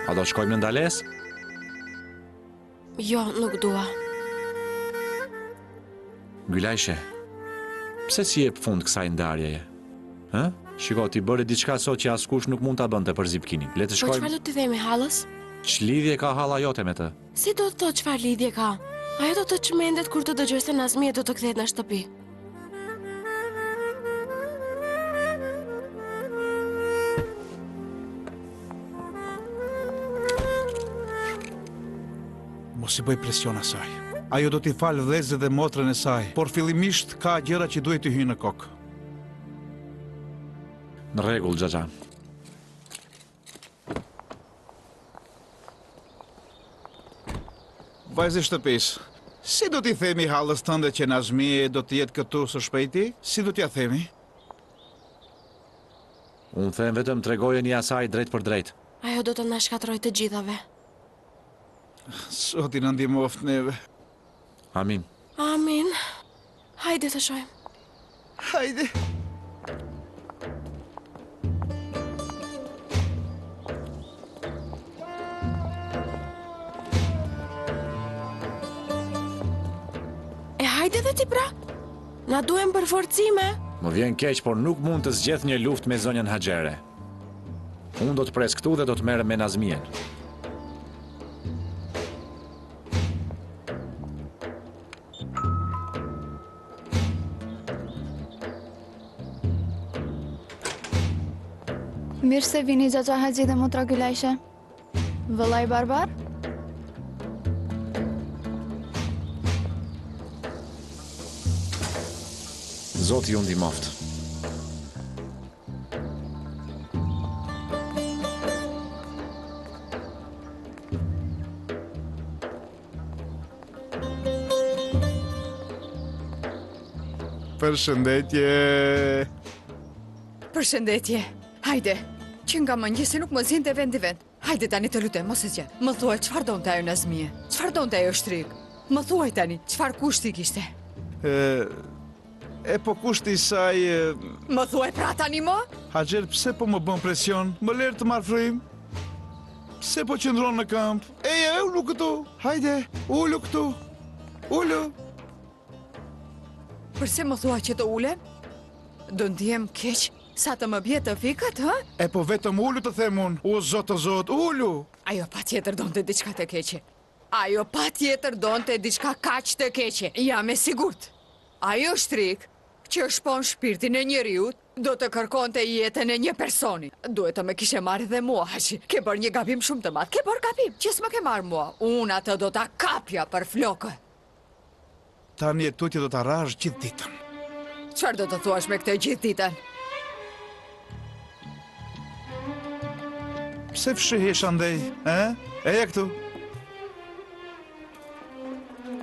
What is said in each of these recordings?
A do shkojmë në ndales? Jo, nuk dua. Gylajshe, pse si jep fund kësaj ndarjeje? Hë? Shiko, ti bëre diçka sot që askush nuk mund ta bënte për Zipkinin. Le të Po shkojmë. çfarë do t'i themi Hallës? Ç'lidhje ka halla jote me të? Si do të thotë çfarë lidhje ka? Ajo do të çmendet kur të dëgjoj se Nazmia do të kthehet në shtëpi. Mos i bëj presion asaj. Ajo do t'i falë vëllezërit dhe motrën e saj, por fillimisht ka gjëra që duhet t'i hyjnë në kokë. Në rregull, Xhaxha. Vajzë shtëpisë, si do t'i themi hallës tënde që Nazmie do të jetë këtu së shpejti? Si do t'ja themi? Unë them vetëm tregojeni asaj drejt për drejt. Ajo do të na shkatrojë të gjithave. Zoti na ndihmoft neve. Amin. Amin. Hajde të shohim. Hajde. Hajde dhe ti pra. Na duhem për forcime. Më vjen keq, por nuk mund të zgjedh një luftë me zonjën Haxhere. Unë do të pres këtu dhe do të merrem me Nazmien. Mirë se vini Xhaxha Haxhi dhe motra Gylajshe. Vëllai Barbar? Zoti ju ndihmoft. Përshëndetje. Përshëndetje. Hajde, që nga mëngjesi nuk më zjen të vend i vend. Hajde tani të lutem, mos e zgjen. Më thuaj çfarë donte ajo Nazmie? Çfarë donte ajo shtrik? Më thuaj tani, çfarë kushti kishte? Po kushti i saj... Më thuaj pra tani më? Haxher, pse po më bën presion? Më lër të marr frym? Pse po qëndron në këmbë? Eja, ulu këtu. Hajde, ulu këtu. Ulu. Përse më thua që të ulem? Do ndihem keq sa të më bje të fikat, hë? Po vetëm ulu të them unë. O zot, ulu. Ajo pa tjetër donte diçka të keqe. Ajo pa tjetër donte diçka kaq të keqe. Jam e sigurt. Ajo shtrik që shpon shpirtin e njeriut, do të kërkonte jetën e një personi. Duhet të më kishe marrë dhe mua, Haxhi. Ke bërë një gabim shumë të madh. Ke bërë gabim që s'më ke marrë mua. Unë atë do ta kapja për flokë. Tani e tutje do ta rrash gjithë ditën. Çfarë do të thuash me këtë gjithë ditën? Pse fshihesh andej, Eja këtu.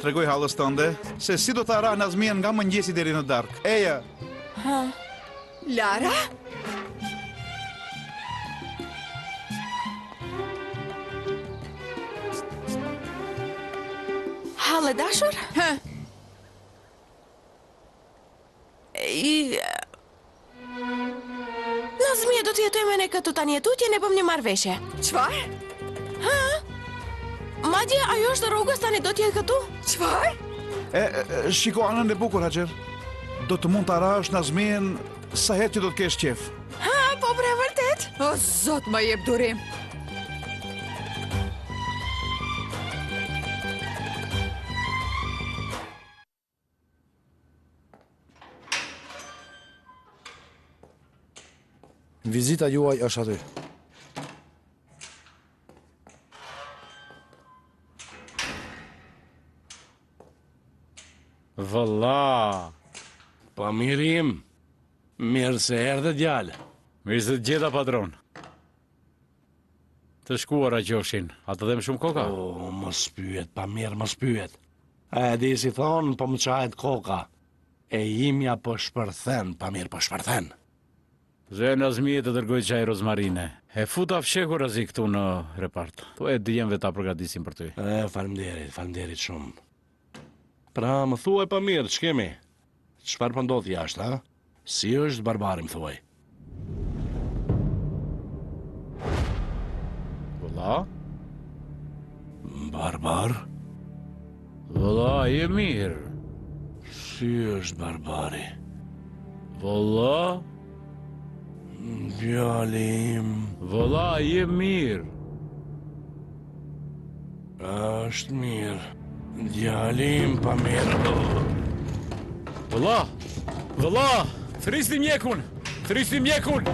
Tregoj hallës tënde se si do ta rrah Nazmien nga mëngjesi deri në darkë. Eja. Ha. Lara? Hallë dashur? Hë? Nazmia do të jetojmë ne këtu tani e tutje, ne bëm një marrëveshje. Çfarë? Ha? Madje ajo është rrugës tani do të jetë këtu? Çfarë? Shiko anën e bukur, Haxher. Do të mund ta rrash Nazmien sa herë që do të kesh qef. Ha, po bre vërtet? O zot, më jep durim. Vizita juaj është aty. Vëlla, pa mirim, mirë se erdhe djalë. Mirë se të gjeta, patron. Të shkuara qofshin, a të dhem shumë koka? O, më spyet, pa mirë më spyet. E di si thonë, po më qajet koka. E imja po shpërthen, pa mirë po shpërthen. Zë Nazmie të dërgoj qaj rozmarine. E futa fshekur razi këtu në repart. Tu e dijem dhe ta përgatisim për ty. Faleminderit shumë. Pra, më thuaj pa mirë, që kemi? Çfarë po ndodh jashtë, ha? Si është Barbari, më thuaj? Vëlla? Barbar? Vëlla, je mirë. Si është Barbari? Vëlla, Djali im vëlla, je mirë. është mirë. Djali im pa mirë. Vëlla, thrisni mjekun.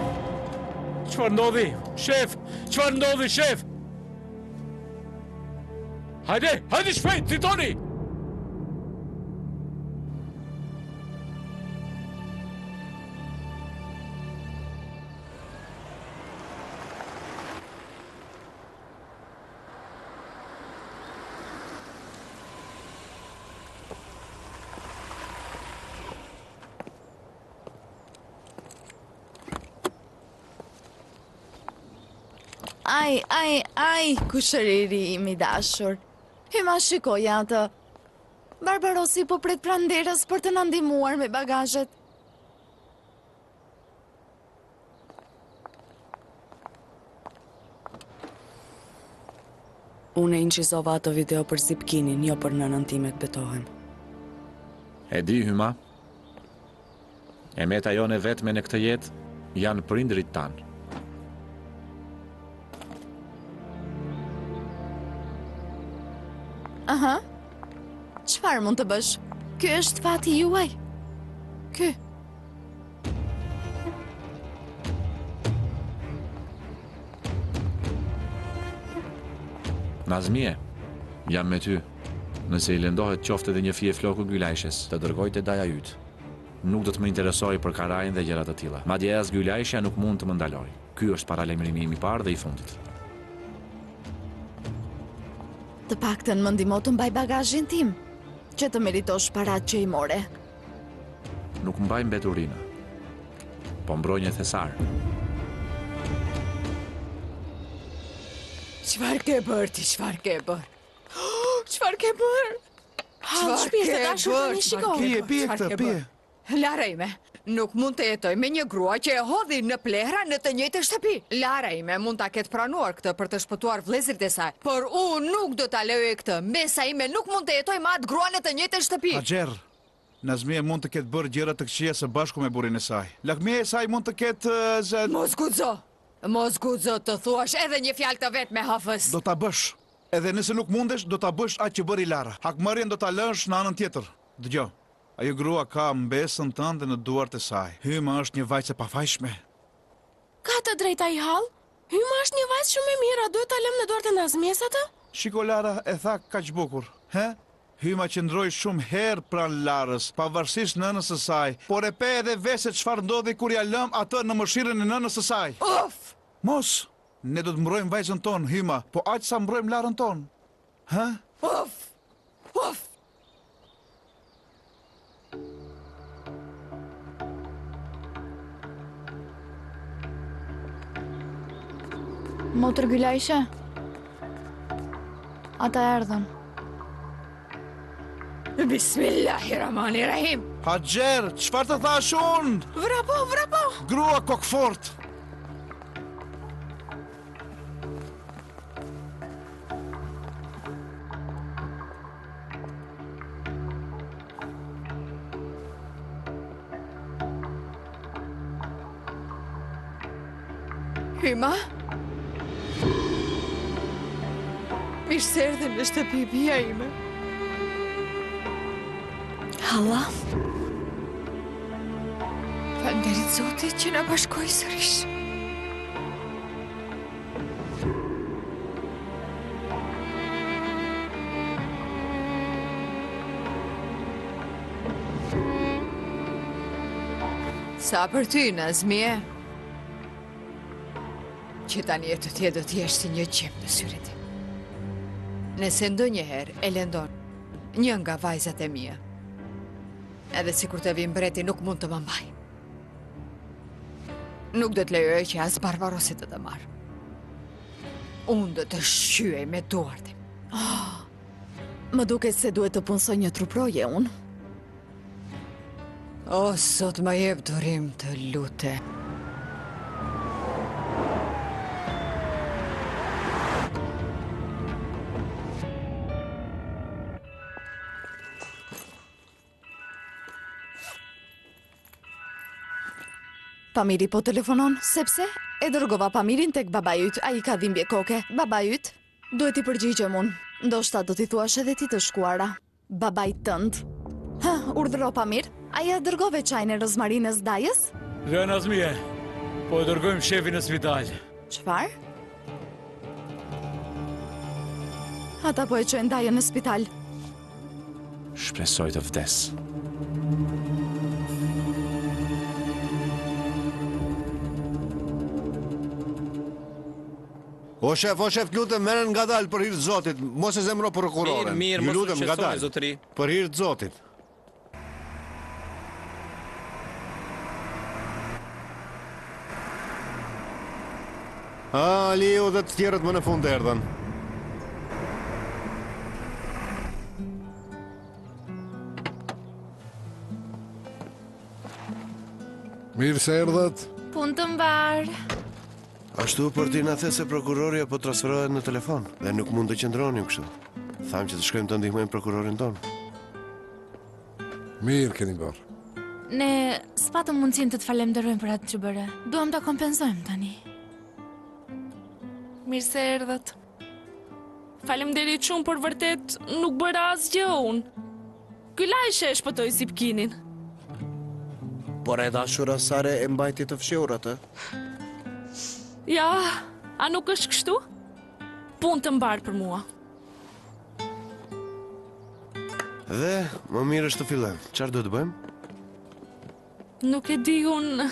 Çfarë ndodhi? Shef, çfarë ndodhi, shef? Hajde shpejt, fitoni! Aj, kushëriri im I dashur. Hyma shikoja atë. Barbarosi po pret pranderës për të na ndihmuar me bagazhet. Unë e inqizova ato video për Zipkinin, jo për nënën time të betohem. E di, Hyma. E meta jone vetme në këtë jetë janë prindrit tanë. Aha. Çfarë mund të bësh? Ky është fati juaj. Ky. Nazmie, jam me ty. Nëse I lëndohet qoftë edhe një fije floku Gylajshes, të dërgoj te daja yt. Nuk do të më interesoj për karajin dhe gjërat të tilla. Madje as Gylajshja nuk mund të më ndaloj. Ky është paralajmërimi im I parë dhe I fundit. Të paktën më ndihmo të mbaj bagazhin tim, që të meritosh paratë që I more. Nuk mbaj mbeturinë, po mbroj një thesar. Çfarë ke bërë ti, çfarë ke bërë? Çfarë ke bërë? Ha, shpirë të dashur tani shiko. Pije këtë, pije. Lara ime, nuk mund të jetoj me një grua që e hodhi në plehra në të njëjtën shtëpi. Lara ime mund ta ketë pranuar këtë për të shpëtuar vëllezërit e saj, por unë nuk do ta lejoj këtë. Mesa ime nuk mund të jetoj me atë grua në të njëjtën shtëpi. Haxher, Nazmie mund të ketë bërë gjëra të këqija së bashku me burrin e saj. Lakmia e saj mund të ketë Mos guxo të thuash edhe një fjalë të vet me Hafës. do ta bësh. Edhe nëse nuk mundesh, do ta bësh atë që bëri Lara. Hakmarrjen do ta lësh në anën tjetër. Dëgjoj. Ajo grua ka mbesën tënde në duart e saj. Hyma është një vajzë e pafajshme. Ka të drejta I hall? Hyma është një vajzë shumë e mirë, a duhet ta lëm në duart e Nazmies atë? Shiko Lara e tha kaq bukur, he? Hyma qëndroi shumë herë pranë Larës, pavarësisht nënës së saj, por e pe edhe vesh çfarë ndodhi kur ja lëm atë në mëshirën e nënës së saj. Uf! Mos, ne do të mbrojmë vajzën tonë, Hyma, po aq sa mbrojmë Larën tonë. Hë? Uf! Uf! Motër Gylajshe? Ata erdhën. Bismillahirrahmanirrahim. Haxher, çfarë të thash unë? Vrapo! Grua kokfort. Hyma? Mirë se erdhe në shtëpi bia ime. Halla, Falënderit Zotit që na bashkoi sërish. Sa për ty, Nazmie? Që tani e të tje do t'jesh si një qep në syrit. Nëse ndonjëherë e lëndon një nga vajzat e mia, edhe si kur të vi mbreti nuk mund të më mbaj. Nuk do të lejoj që as Barbarosi të marr. Unë do të shqyej me duartim. Më duket se duhet të punsoj një truproje unë. O, sot më jep durim të lute. Pamiri po telefonon, sepse e dërgova Pamirin tek baba yt, ai ka dhimbje koke. Baba yt duhet i përgjigjem unë. Ndoshta do t'i thuash edhe ti të shkuara. Babait tënd. Ha, urdhëro Pamir. Ai ja dërgove çajin e rozmarinës dajës? Rënë Azmije, po e dërgojmë shefin në spital. Çfarë? Ata po e çojnë dajën në spital. Shpresoj të vdes. O shef, lutem, merren ngadalë për hir të Zotit, mos e zemro prokuroren. Mirë, Ju mos u lutem shqetësoni, ngadalë. zotëri. Për hir të Zotit. Aliu dhe të tjerët më në fund erdhën. Mirë se erdhët. Punë të mbar. Ashtu për ti na the se prokuroria po transferohet në telefon dhe nuk mund të qëndronim kështu. Tham që të shkojmë të ndihmojmë prokurorin tonë. Mirë keni bërë. Ne s'patëm mundësin të të falemderojmë për atë që bëre. Duam ta kompenzojmë tani. Mirë se erdhët. Faleminderit shumë, për vërtet nuk bëra asgjë unë. Ky lajshe e shpëtoi Sipkinin. Por e dashura Sare e mbajti të fshehur atë. Ja, a nuk është kështu? Punë të mbar për mua. Dhe më mirë është të fillojmë. Çfarë do të bëjmë? Nuk e di unë.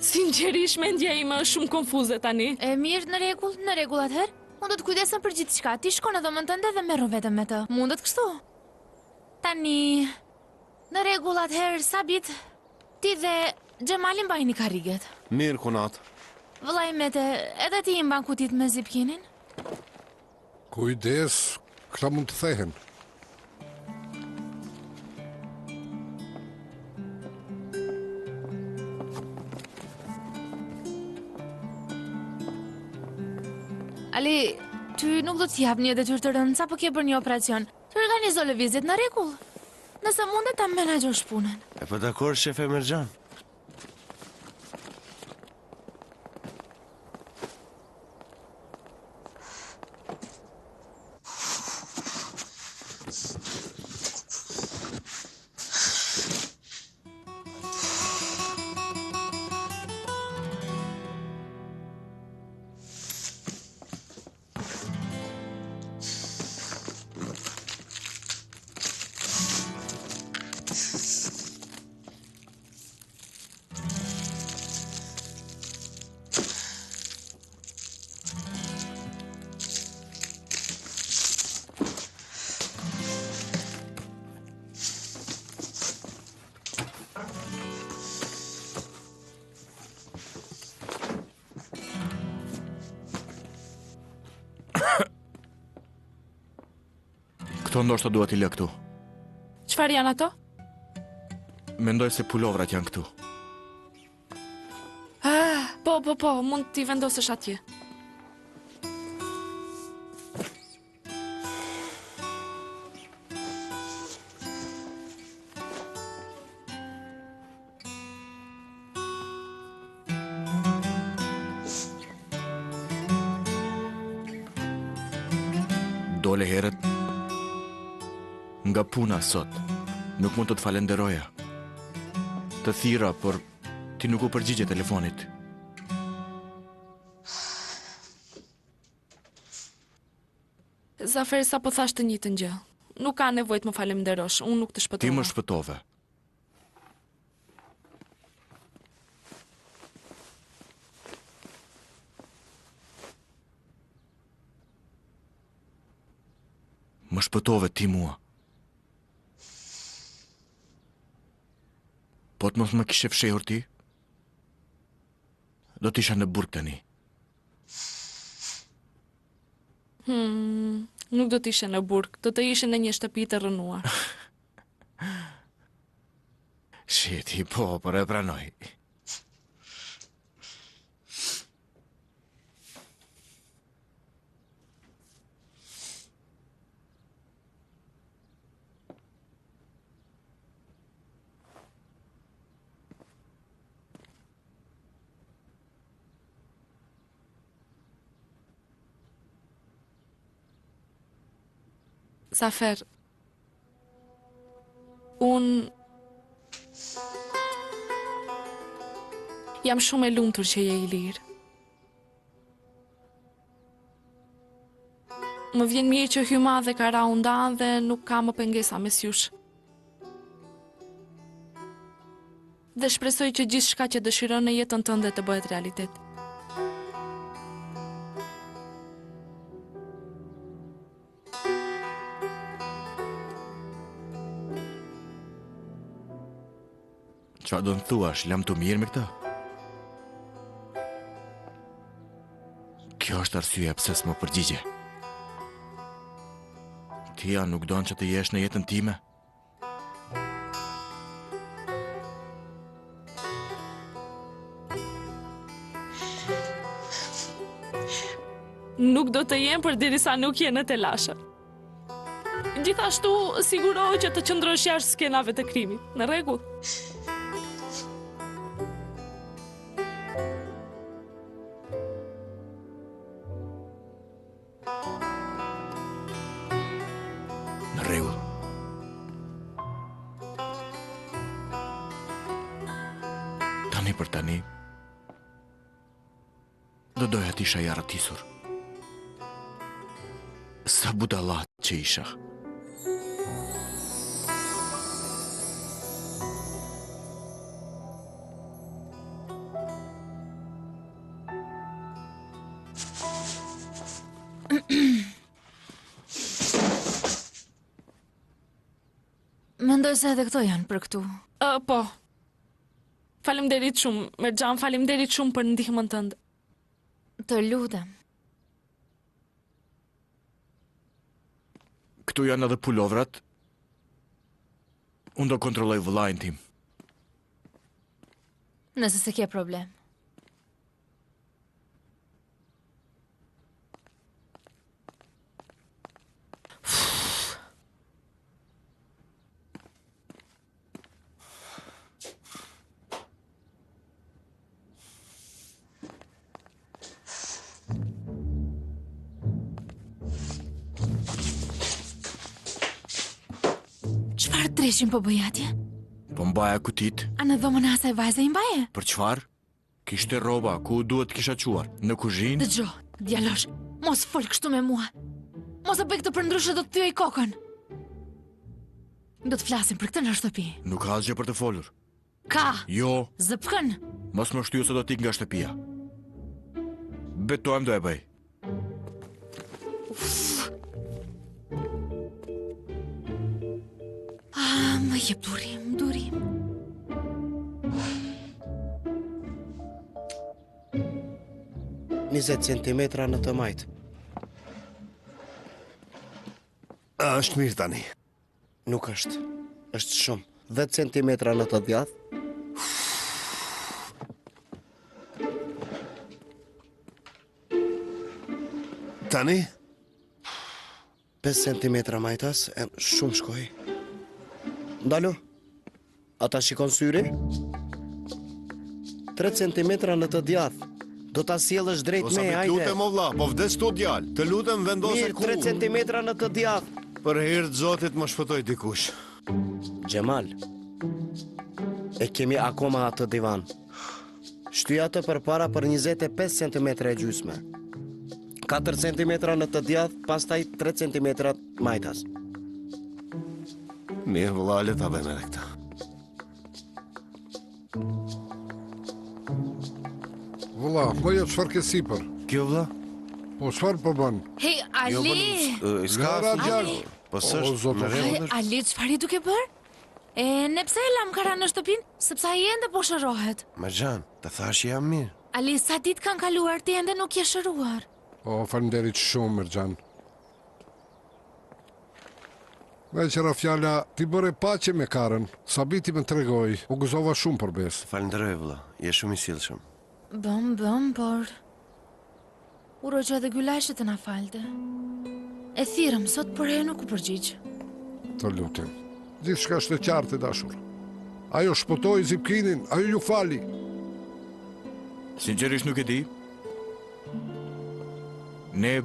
Sinqerisht mendja ime është shumë konfuze tani. E mirë, në rregull atëherë. Unë do të kujdesem për gjithçka. Ti shkon në dhomën tënde dhe merru vetëm me të. Mundet kështu? Tani, në rregull atëherë, Sabit, ti dhe Xhemali mbajini karriget. Mirë, Kunat. Vëllai Mete, edhe ti i mban kutit me Zipkinin? Kujdes, këta mund të thehen. Ali, ty nuk do të jap një detyrë të rëndë, sapo ke bërë një operacion. Të organizo lëvizjet në rregull. Nëse mundet ta menaxhosh punën. E po dakord, shef Emerxhan. Këto ndoshta duhet i lë këtu. Çfarë janë ato? Mendoj se pulovrat janë këtu. Po, mund t'i vendosësh atje. Dole herët nga puna sot. Nuk mund të të falenderoja. Të thira, por ti nuk u përgjigje telefonit. Zafer, sa po thash të njëjtën gjë. Nuk ka nevojë të më falemnderosh, unë nuk të shpëtova. Ti më shpëtove. Më shpëtove ti mua. Po të mos më kishe fshehur ti, do t'isha në burg tani. Nuk do t'ishe në burg, do të ishe në një shtëpi të rënuar. Shiti, po, për e pranoj. Zafer, unë jam shumë e lumtur që je i lirë. Më vjen mirë që hyma dhe ka ra undan dhe nuk ka më pengesa mes jush. Dhe shpresoj që gjithë shka që dëshiron në jetën tënde të bëhet realitet. Qa do në thuash, jam të mirë me këta? Kjo është arsyeja pse s'më përgjigje. Tia nuk donë që të jesh në jetën time? Nuk do të jem për dirisa nuk je në telashe. Gjithashtu, sigurohu që të qëndrosh jashtë skenave të krimit. Në rregull? Në rregull. Tani për tani, do doja t'isha i arratisur. Sa budallat që isha. Mendoj se edhe këto janë për këtu. Po. Faleminderit shumë, Merxhan, faleminderit shumë për ndihmën tënde. Të lutem. Këtu janë edhe pulovrat. Unë do kontrolloj vëllain tim. Nëse se ke problem. Çfarë treshin po bëj atje? Po mbaja kutit. A në dhomën e asaj vajze i mbaje? Për çfarë? Kishte rroba, ku duhet kisha quar? Në kuzhinë? Dëgjo, djalosh, mos fol kështu me mua. Mos e bëj këtë për ndryshe do të thyej kokën. Do të flasim për këtë në shtëpi. Nuk ka asgjë për të folur. Ka! Jo, Zëpkën! mos më shtyu se do t'ik nga shtëpia. Betohem do e bëj. Më jep durim. 20 centimetra në të majtë. Është mirë tani. Nuk është. Është shumë. 10 centimetra në të djathë. Tani? 5 centimetra majtas, shumë shkoj. Ndalu, ata shikon syri? 3 centimetra në të djathë. Do ta sjellësh drejt me, Të hajde. lutem o vlla, po vdes tu djalë. Të lutem vendose Mirë, ku. 3 centimetra në të djathë. Për hir të Zotit më shpëtoj dikush. Gjemal, e kemi akoma atë divan. Shtyja atë përpara për 25 cm e gjysme. 4 cm në të djathë, pastaj 3 cm majtas. Mirë vlla, le ta bëjmë edhe këtë. Vëlla, po jo çfarë ke sipër? Kjo vlla? Po çfarë po bën? Hej, Ali! S'ka Gara asnjë gjak. gjë. Po O, s'është zotë. me rregull. Hej, Ali, çfarë i duke bërë? E, ne pse e lam kara në shtëpinë? Sepse ai ende po shërohet. Merxhan, të thash jam mirë. Ali, sa ditë kanë kaluar ti ende nuk je shëruar. O, faleminderit shumë, Merxhan. Veçera fjala, ti bëre paqe me Karën. Sabiti më tregoi, u gëzova shumë për besë. Falenderoj vlla, je shumë i sjellshëm. Bëm, por... Uro që edhe Gyllajshe të na falte. E thirëm sot, por e nuk u përgjigj. Të lutem. Gjithçka është e qartë e dashur. Ajo shpëtoi Zipkinin, ajo ju fali. Sinqerisht nuk e di. Ne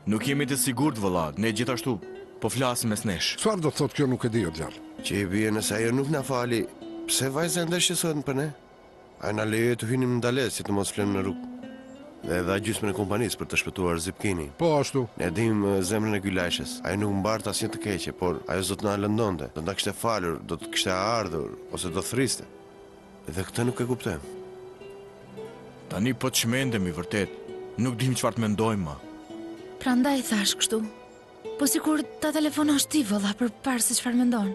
Nuk jemi të sigurt vëlla, ne gjithashtu po flasim mes nesh. Çfarë do të thotë kjo nuk e di o djalë. Që i bie nëse ajo nuk na fali, pse vajza ndeshësohet për ne? A na lejohet të hynim në ndales si të mos flenë në rrugë. Dhe dha gjysmën e kompanisë për të shpëtuar Zipkinin. Po ashtu. Ne dim zemrën e Gylajshës. Ajo nuk mbart asnjë të keqe, por ajo do të na lëndonte, do të na kishte falur, do të kishte ardhur ose do thriste. Dhe këtë nuk e kuptojmë. Tani po të çmendemi vërtet. Nuk dim çfarë të mendojmë më. Prandaj thash kështu. Po sikur ta telefonosh ti vëlla për parë se çfarë mendon.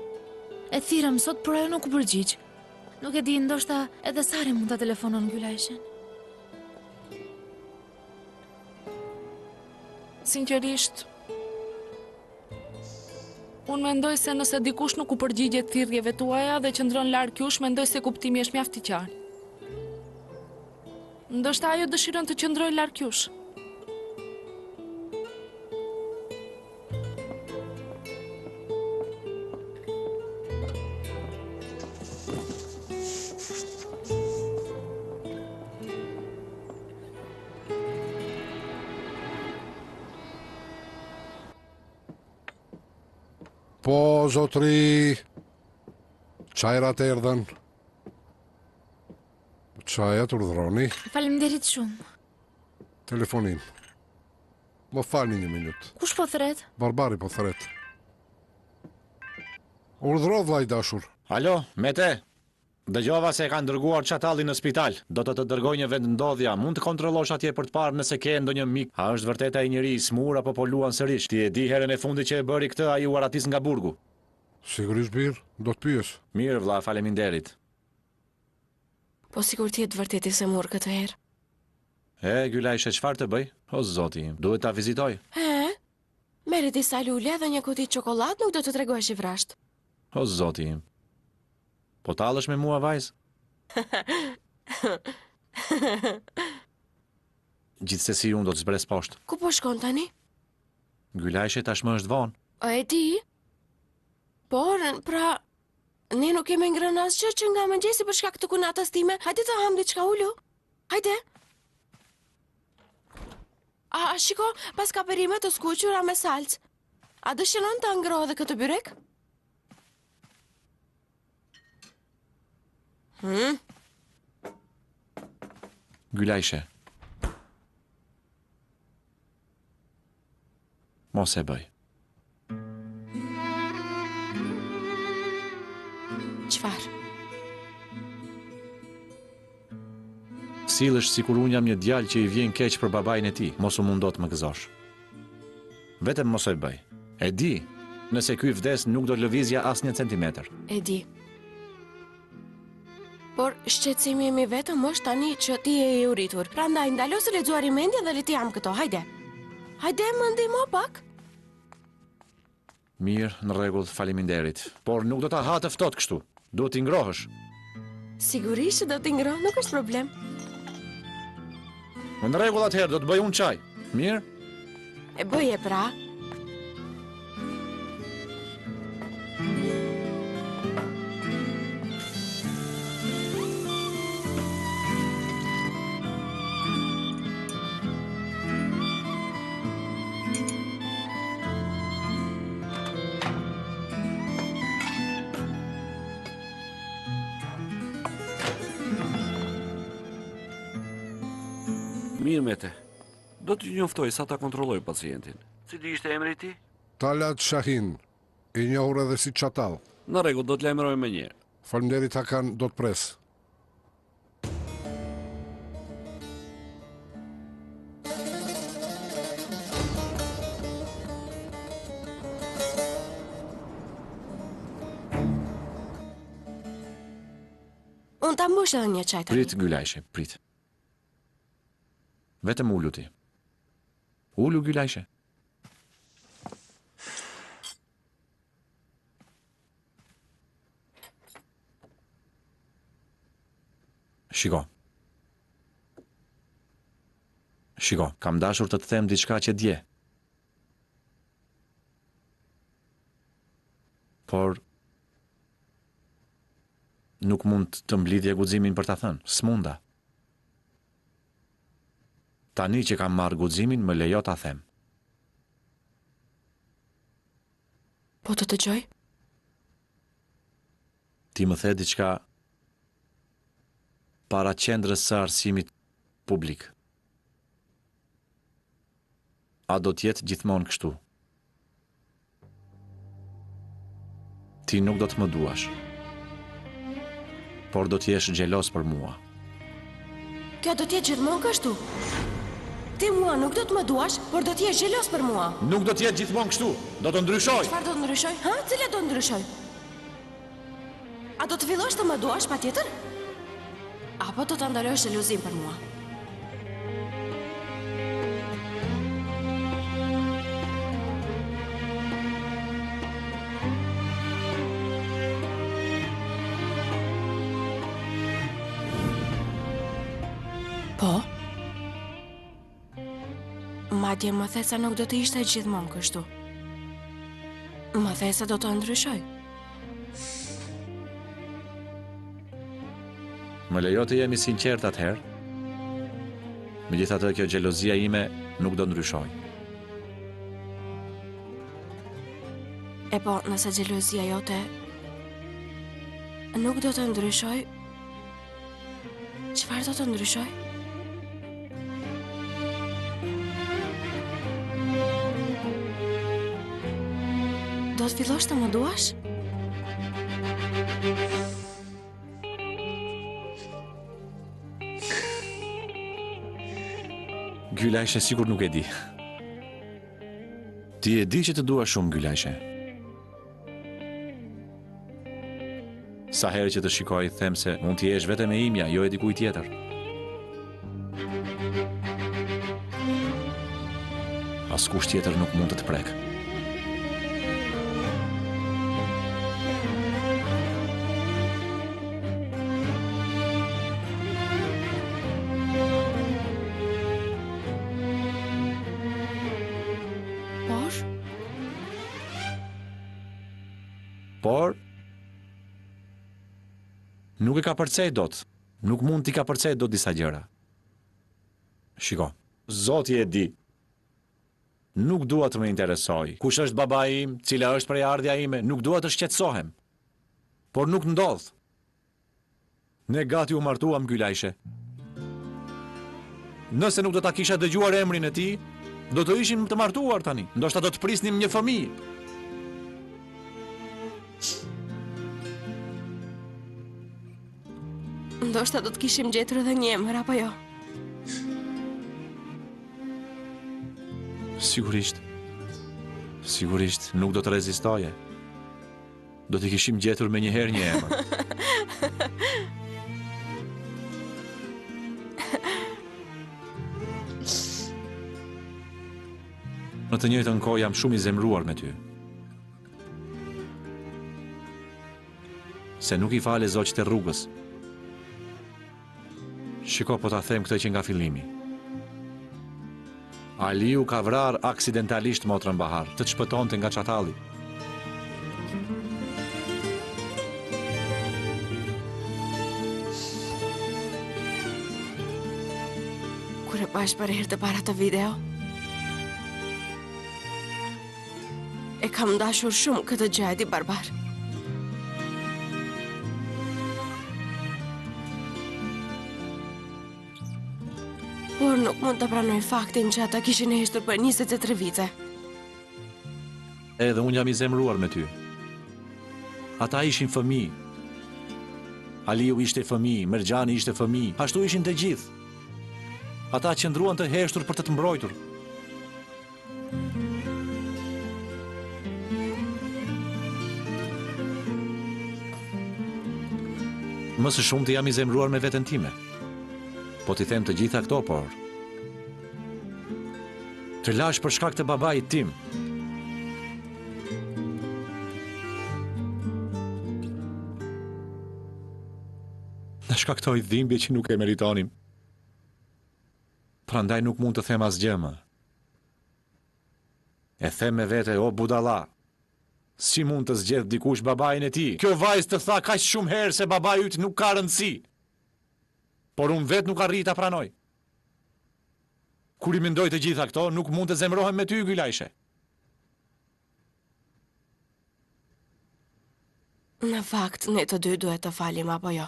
E thirrëm sot, por ajo nuk u përgjigj. Nuk e di, ndoshta edhe Sari mund ta telefonon Gylajshen. Sinqerisht, unë mendoj se nëse dikush nuk u përgjigjet thirrjeve tuaja dhe qëndron larg jush, mendoj se kuptimi është mjaft i qartë. Ndoshta ajo dëshiron të qëndrojë larg jush. Po, zotri, qajrat erdhen. Qajat urdhroni. Faleminderit shumë. Telefonin. Më falni një minut. Kush po thret? Barbari po thret. Urdhro vllai dashur. Alo, Mete. Dëgjova se e kanë dërguar çatallin në spital. Do të dërgoj një vendndodhja. Mund të kontrollosh atje për të parë nëse ke ndonjë mik. A është vërtet ai njeri i smur apo po luan sërish? Ti e di herën e fundit që e bëri këtë ai u aratis nga burgu. Sigurisht bir, do të pyes. Mirë vlla, faleminderit. Po sigur ti e të vërtet i semur këtë herë. Gylajshe, çfarë të bëj? O zoti im, duhet ta vizitoj. Merri disa lule dhe një kuti çokoladë, nuk do të tregohesh i vrasht. O zoti im. Po talësh me mua, vajzë? Gjithsesi unë do të zbres poshtë. Ku po shkon tani? Gylajshe tashmë është vonë. A e di? Por, pra, ne nuk kemi ngrënë asgjë që nga mëngjesi për shkak të kunatës time. Hajde të ham diçka ulu. Hajde. A shiko, pas ka perime të skuqura me salcë. A dëshiron të ngrohë dhe këtë byrek? Gylajshe. Mos e bëj. Çfarë? Sillesh sikur unë jam një djalë që i vjen keq për babain e tij, mos u mundo të më gëzosh. Vetëm mos e bëj. E di, nëse ky vdes nuk do lëvizja asnjë centimetër. E di. Por shqetësimi im i vetëm është tani që ti je i uritur. Prandaj ndalo së lexuari mendjen dhe le të jam këto. Hajde. Hajde, më ndihmo pak. Mirë, në rregull, faleminderit. Por nuk do ta ha të ftohtë kështu. Duhet t'i ngrohësh. Sigurisht do t'i ngroh, nuk është problem. Në rregull atëherë, do të bëj unë çaj. Mirë? E bëje pra. Mirë Mete, do të njoftoj sa ta kontrolloj pacientin. Cili ishte emri ti? Talat Shahin, i njohur edhe si Çatall. Në rregull, do të lajmëroj më njëherë. Faleminderit Hakan, do të pres. Unë ta mbush edhe një çaj tani. Prit, Gylajshe, prit. Vetëm ulu ti. Ulu, Gylajshe. Shiko. Shiko, kam dashur të të them diçka që dje. Por nuk mund të mblidhje guximin për ta thënë, s'munda. Tani që kam marrë guximin, më lejo ta them. Po të dëgjoj? Ti më the diçka para qendrës së arsimit publik. A do t'jetë gjithmonë kështu? Ti nuk do të më duash, por do t'jesh xhelos për mua. Kjo do t'jetë gjithmonë kështu. Ti mua nuk do të më duash, por do t'jesh xhelos për mua. Nuk do t'jetë gjithmonë kështu, do të ndryshoj. Çfarë do të ndryshoj? Ha? Cila do të ndryshoj? A do të fillosh të më duash patjetër? Apo do ta ndalosh xhelozin për mua? Po? Madje më the se nuk do të ishte gjithmonë kështu. Më the se do të ndryshoj. Më lejo të jemi sinqert atëherë. Megjithatë, kjo xhelozia ime nuk do ndryshoj. E po, nëse xhelozia jote nuk do të ndryshoj, çfarë do të ndryshoj? Do të fillosh të më duash? Gylajshe sigur nuk e di. Ti e di që të dua shumë, Gylajshe. Sa herë që të shikoj, them se mund t'i jesh vetëm e imja, jo e dikuj tjetër. Askush tjetër nuk mund të të prek. Por, nuk e ka përcej dot. Nuk mund t'i ka përcej dot disa gjëra. Shiko, Zoti e di. Nuk dua të më interesoj. Kush është babai im, cila është prejardhja ime, nuk dua të shqetësohem. Por nuk ndodh. Ne gati u martuam, Gylajshe. Nëse nuk do ta kisha dëgjuar emrin e tij, do të ishim të martuar tani. Ndoshta do të prisnim një fëmijë. Ndoshta do të kishim gjetur edhe një emër, apo jo? Sigurisht. Sigurisht, nuk do të rezistoje. Do të kishim gjetur me njëherë një emër. Në të njëjtën kohë jam shumë i zemruar me ty. Se nuk i fale zogjt e rrugës. Shiko, po ta them këtë që nga fillimi. Aliu ka vrar aksidentalisht motrën Bahar, të të shpëtonte nga çatalli. Kur e pash për herë të para të video, e kam dashur shumë këtë gjë, e di Barbar. Por nuk mund të pranoj faktin që ata kishin heshtur për 23 vite. Edhe unë jam i zemruar me ty. Ata ishin fëmijë. Aliu ishte fëmijë, Mergjani ishte fëmijë, ashtu ishin të gjithë. Ata qëndruan të heshtur për të mbrojtur. Më së shumti jam i zemruar me veten time. Po t'i them të gjitha këto, por të lash për shkak të babait tim. Na shkaktoi dhimbje që nuk e meritonim. Prandaj nuk mund të them asgjë më. E them me vete, o budalla. Si mund të zgjedh dikush babain e tij? Kjo vajzë të tha kaq shumë herë se babai yt nuk ka rëndësi. Por unë vetë nuk arrit ta pranoj. Kur i mendoj të gjitha këto, nuk mund të zemrohem me ty, Gylajshe. Në fakt, ne të dy duhet të falim apo jo?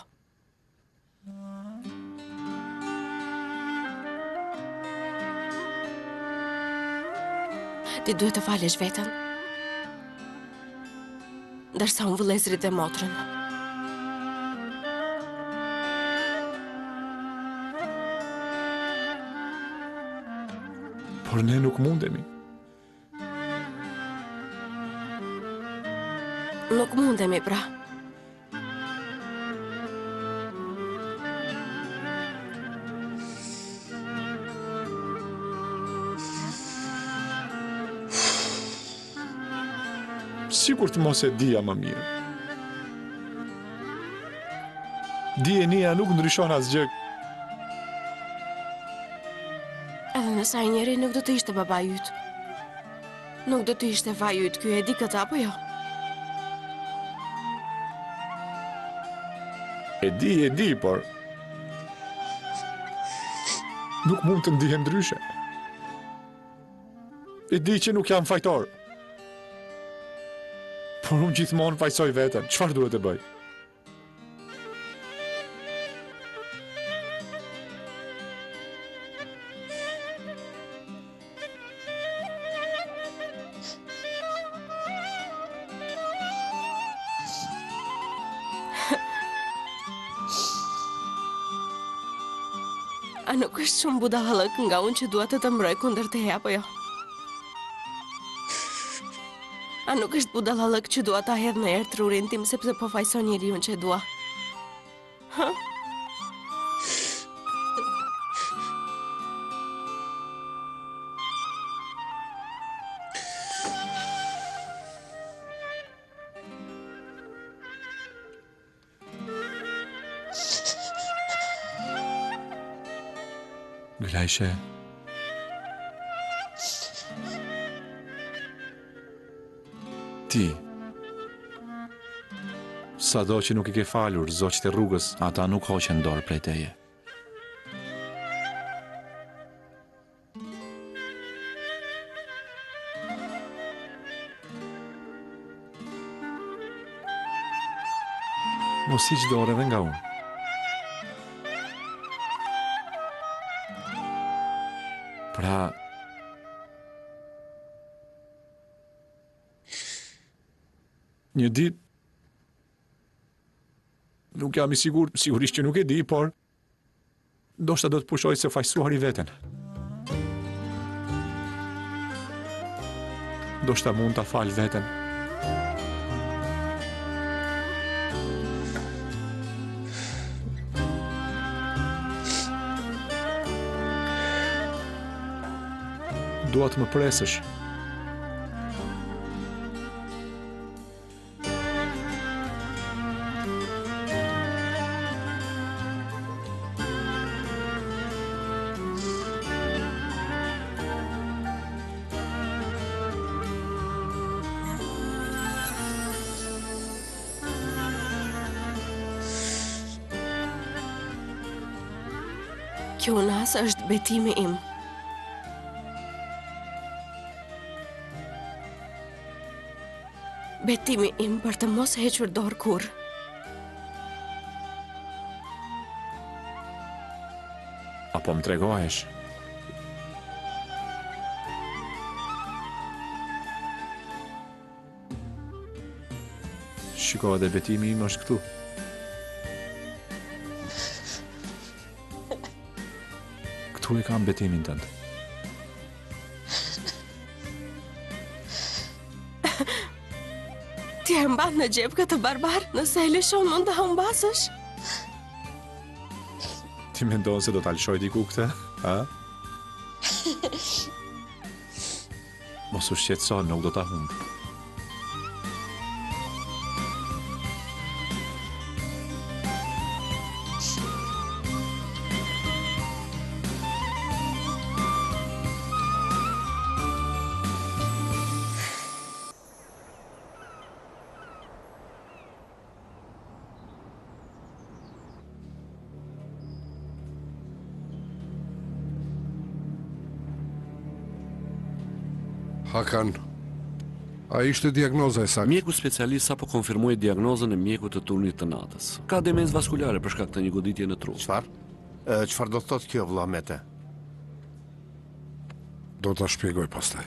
Ti duhet të falesh veten. Ndërsa unë vëllezrit e motrën. Por ne nuk mundemi. Nuk mundemi, pra. Sikur të mos e dija më mirë. Dijenia nuk ndryshon asgjë. Edhe nësa ai njeri nuk do të ishte baba yt. Nuk do të ishte vaj yt, ky e di këtë apo jo? E di, por nuk mund të ndihem ndryshe. E di që nuk jam fajtor. Por unë gjithmonë fajsoj veten. Çfarë duhet të bëj? A nuk është shumë budallëk nga unë që dua të të mbroj kundër teje apo jo? A nuk është budallëk që dua ta hedh në erë trurin tim sepse po fajson njeriu që dua? Hë? Gülajşe. Ti. Sado që nuk I ke falur zoqët e rrugës, ata nuk hoqen dorë prej teje. Mos hiq dorë edhe nga unë. Pra, një ditë, nuk jam I sigurt, sigurisht që nuk e di, por ndoshta do të pushoj se fajsuar I veten. Ndoshta mund ta fal veten. Dua të më presësh. Kjo nas është betimi im. Betimi im për të mos hequr dorë kur. Apo më tregohesh? Shiko, edhe betimi im është këtu. Këtu I kam betimin tënd. Ti e mban në gjep këtë barbar, nëse e lëshon mund të humbasësh? Ti mendon se do ta lëshoj diku këtë, a? Mos u shqetëso, nuk do ta humb. Hakan, A ishte diagnoza e saktë? Mjeku specialist sapo konfirmoi diagnozën e mjekut të turnit të natës. Ka demencë vaskulare për shkak të një goditje në tru. Çfarë do të thotë kjo vëlla Mete? Do ta shpjegoj pastaj.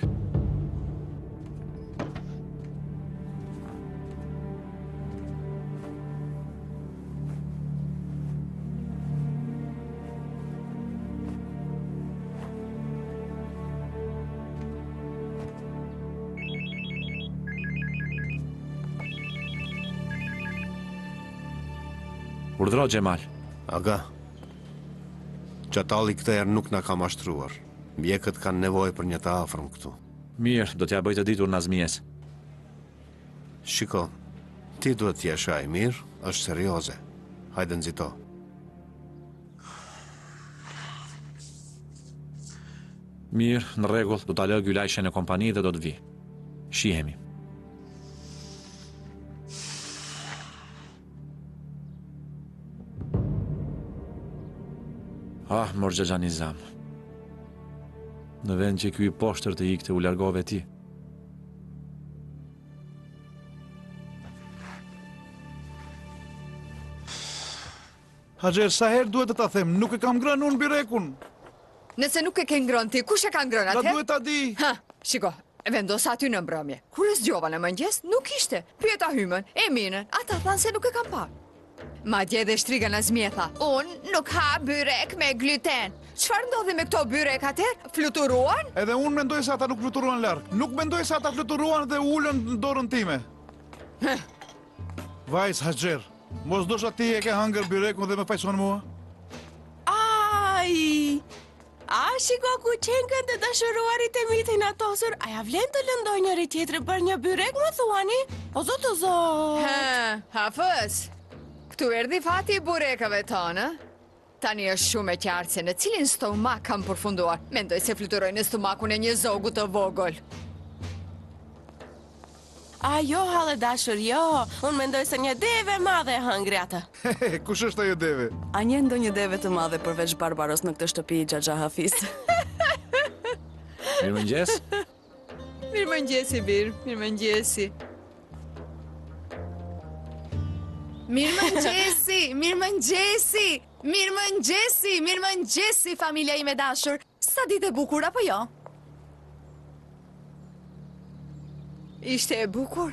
Urdhro Gjemal. Aga, Çatalli këtë herë nuk na ka mashtruar. Mjekët kanë nevojë për një të afërm këtu. Mirë, do t'ja bëj të ditur Nazmies. Shiko, ti duhet t'jesh ai mirë, është serioze. Hajde nxito. Mirë, në rregull, do ta lë Gylajshen në kompani dhe do të vi. Shihemi. Ah, Morxhaxha Nizam. Në vend që ky i poshtër të ikte u largove ti. Haxher, sa herë duhet të ta them, nuk e kam ngrënë unë birekun. Nëse nuk e ke ngrënë ti, kush e ka ngrënë Da atëherë? duhet ta di. Ha, shiko, vendos aty në mbrëmje. Kur e zgjova në mëngjes, nuk ishte. Pyeta Hymën, Eminën, ata thanë se nuk e kam parë. Madje edhe shtriga Nazmia tha, unë nuk ha byrek me gluten. Çfarë ndodhi me këto byrek atëherë? Fluturuan? Edhe unë mendoj se ata nuk fluturuan larg. Nuk mendoj se ata fluturuan dhe ulën në dorën time. Vajz Haxher, mos dosha ti e ke hëngër byrekun dhe më fajson mua? Ai! A shiko ku qenkën të dashuruarit e mitin atosur, a ja vlen të lëndoj njëri tjetri për një byrek, më thuani? O zot, o zot! Hafës, këtu erdhi fati i burekave tonë, tani është shumë e qartë se në cilin stomak kam përfunduar. Mendoj se fluturoj në stomakun e një zogu të vogël. A jo, halë dashur, jo. Unë mendoj se një deve madhe e hëngri atë. Kush është ajo deve? A një ndonjë deve të madhe përveç Barbaros në këtë shtëpi i Xhaxha Hafiz? Mirëmëngjes. Mirëmëngjesi, Bir, mirëmëngjesi. Mirëmëngjesi, mirëmëngjesi, mirëmëngjesi, mirëmëngjesi, familja ime dashur. Sa ditë e bukur apo jo? Ishte e bukur.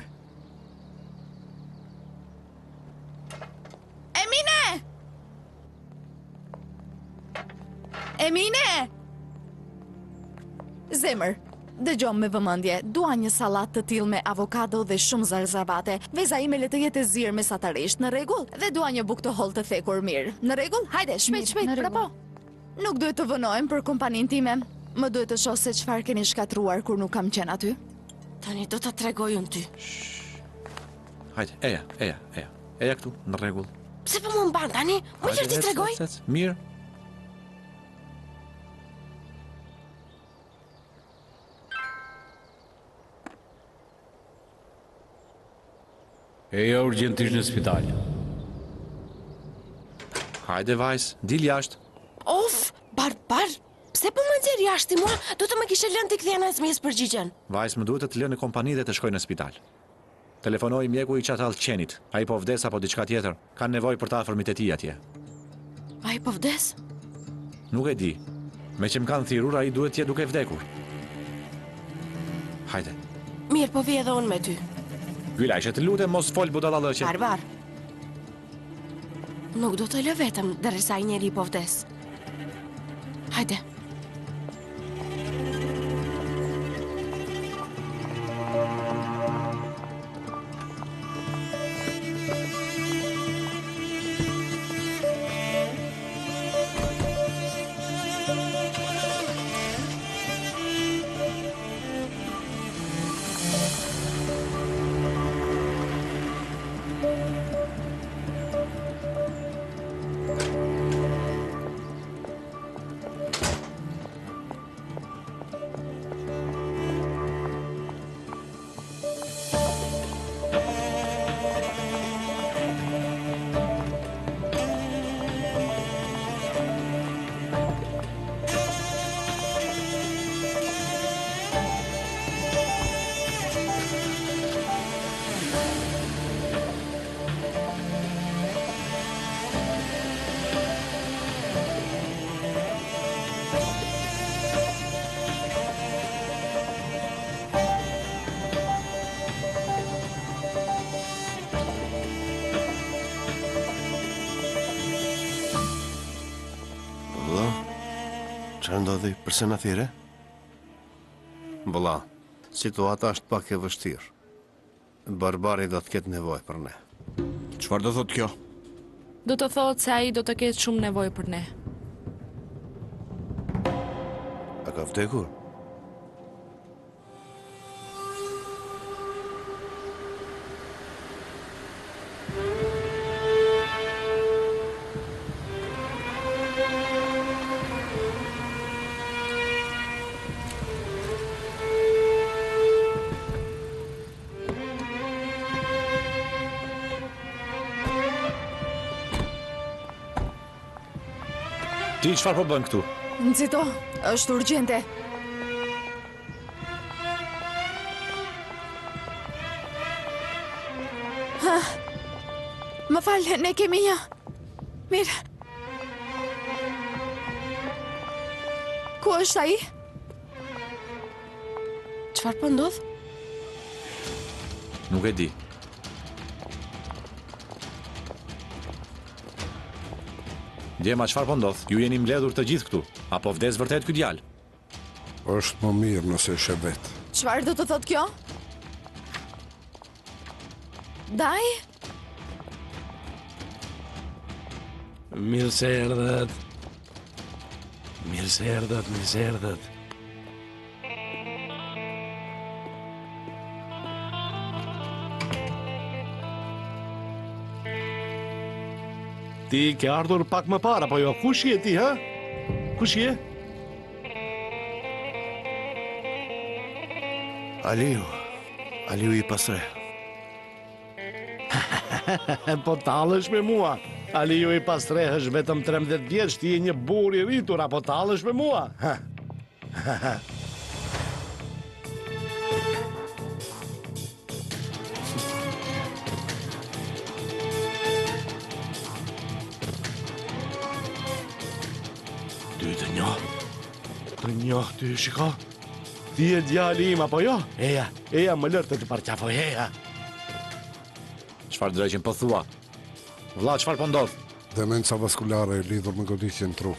Emine! Emine! Zemër, dëgjom me vëmendje, dua një sallat të tillë me avokado dhe shumë zarzabate. Veza ime le të jetë e zirë mesatarisht, në rregull, dhe dua një bukë të hollë të thekur mirë. Në rregull? Hajde, shpejt, prapo. Nuk duhet të vënohem për kompaninë time. Më duhet të shoh se çfarë keni shkatruar kur nuk kam qenë aty. Tani do ta tregoj unë ty. Hajde, eja. Eja këtu, në rregull. Pse po më mban tani? Më lër ti tregoj. Mirë. Eja urgjentisht në spital. Hajde vajz, dil jashtë. Of, Barbar, pse po më nxjerr jashtë mua? Do të më kishe lënë ti kthej Nazmies përgjigjen. Vajz, më duhet të të lënë në kompani dhe të shkoj në spital. Telefonoi mjeku i Çatall Qenit. Ai po vdes apo diçka tjetër. Kanë nevojë për të afërmit e tij atje. Ai po vdes? Nuk e di. Me që më kanë thirrur, ai duhet të jetë duke vdekur. Hajde. Mirë, po vi edhe unë me ty. Gylajshe, të lutem mos fol budallallëqe. Barbar. Nuk do të lë vetëm derisa ai njeri po vdes. Hajde. Çfarë ndodhi? Pse na thirrë? Vëlla, situata është pak e vështirë. Barbari do të ketë nevojë për ne. Çfarë do thotë kjo? Do të thotë se ai do të ketë shumë nevojë për ne. A ka vdekur? Ti çfarë po bën këtu? Nxito, është urgjente. Ha, më fal, ne kemi një. Mirë. Ku është ai? Çfarë po ndodh? Nuk e di. Djema, çfarë po ndodh? Ju jeni mbledhur të gjithë këtu? Apo vdes vërtet ky djalë? Është më mirë nëse është vet. Çfarë do të thotë kjo? Daj? Mirë se erdhët. Mirë se erdhët, mirë se erdhët. Ti ke ardhur pak më parë, apo jo? Kush je ti, ha? Kush je? Aliu I Pastre. Po talësh me mua. Aliu I Pastre është vetëm 13 vjeç, ti je një burr I rritur, apo talësh me mua? Të njoh ty, shiko. Ti e djali im, apo jo? Eja, më lërë të të parqafo, eja. Çfarë drejqen po thua? Vlla, çfarë po ndodh? Demenca vaskulare e lidhur me goditjen tru.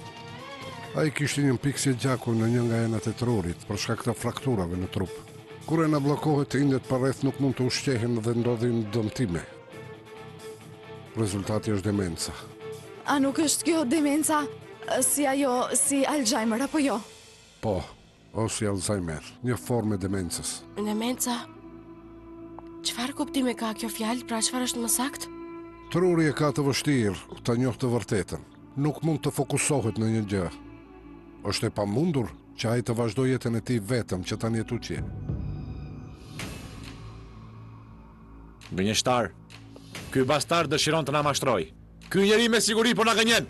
Ai kishte një piksje gjaku në një nga enët e trurit për shkak të frakturave në trup. Kur ena bllokohet, indet përreth nuk mund të ushqehen dhe ndodhin dëmtime. Rezultati është demenca. A nuk është kjo demenca si Alzheimer, apo jo? Po, ose Alzheimer, një formë e demencës. Demenca? Çfarë kuptime ka kjo fjalë, pra çfarë është më saktë? Truri e ka të vështirë ta njohë të vërtetën. Nuk mund të fokusohet në një gjë. Është e pamundur që ai të vazhdojë jetën e tij vetëm që tani e tuqi. Gënjeshtar, ky bastard dëshiron të na mashtroj. Ky njeri me siguri po na gënjen.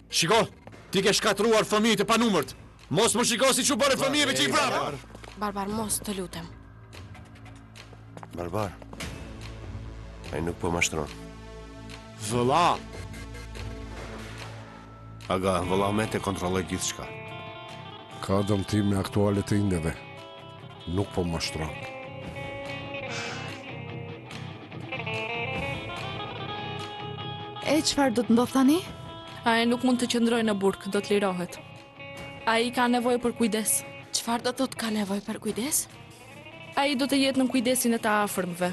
Shiko, ti ke shkatruar fëmijët e panumërt. Mos më shiko si që bëre fëmijëve që I vrapë. Barbar, mos të lutem. Barbar. Ai nuk po mashtron. Vëlla. Aga, vëlla me të kontrolloj gjithçka. Ka dëmtime aktuale të indeve. Nuk po mashtron. E çfarë do të ndodh tani? Ai nuk mund të qëndrojë në burg, do të lirohet. Ai ka nevojë për kujdes. Çfarë do të thotë ka nevojë për kujdes? Ai do të jetë në kujdesin e të afërmve.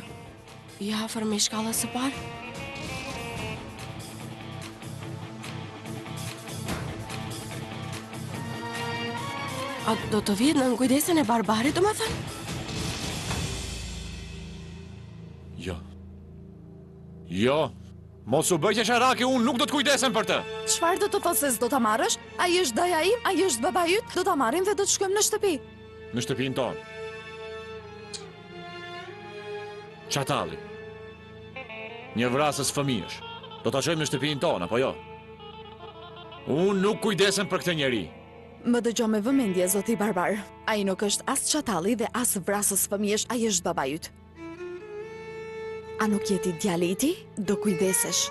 I afër me shkallës së parë? A do të vihet në kujdesin e Barbarit, domethënë? Jo. Mos u bëj që sharake, unë nuk do të kujdesem për të. Çfarë do të thotë se s'do ta marrësh? Ai është daja im, ai është baba yt, do ta marrim dhe do të shkojmë në shtëpi. Në shtëpinë tonë. Çatalli. Një vrasës fëmijësh. Do ta çojmë në shtëpinë tonë, apo jo? Unë nuk kujdesem për këtë njeri. Më dëgjoj me vëmendje, zoti Barbar. Ai nuk është as çatalli dhe as vrasës fëmijësh, ai është baba yt. A nuk jeti djali I tij? Do kujdesesh.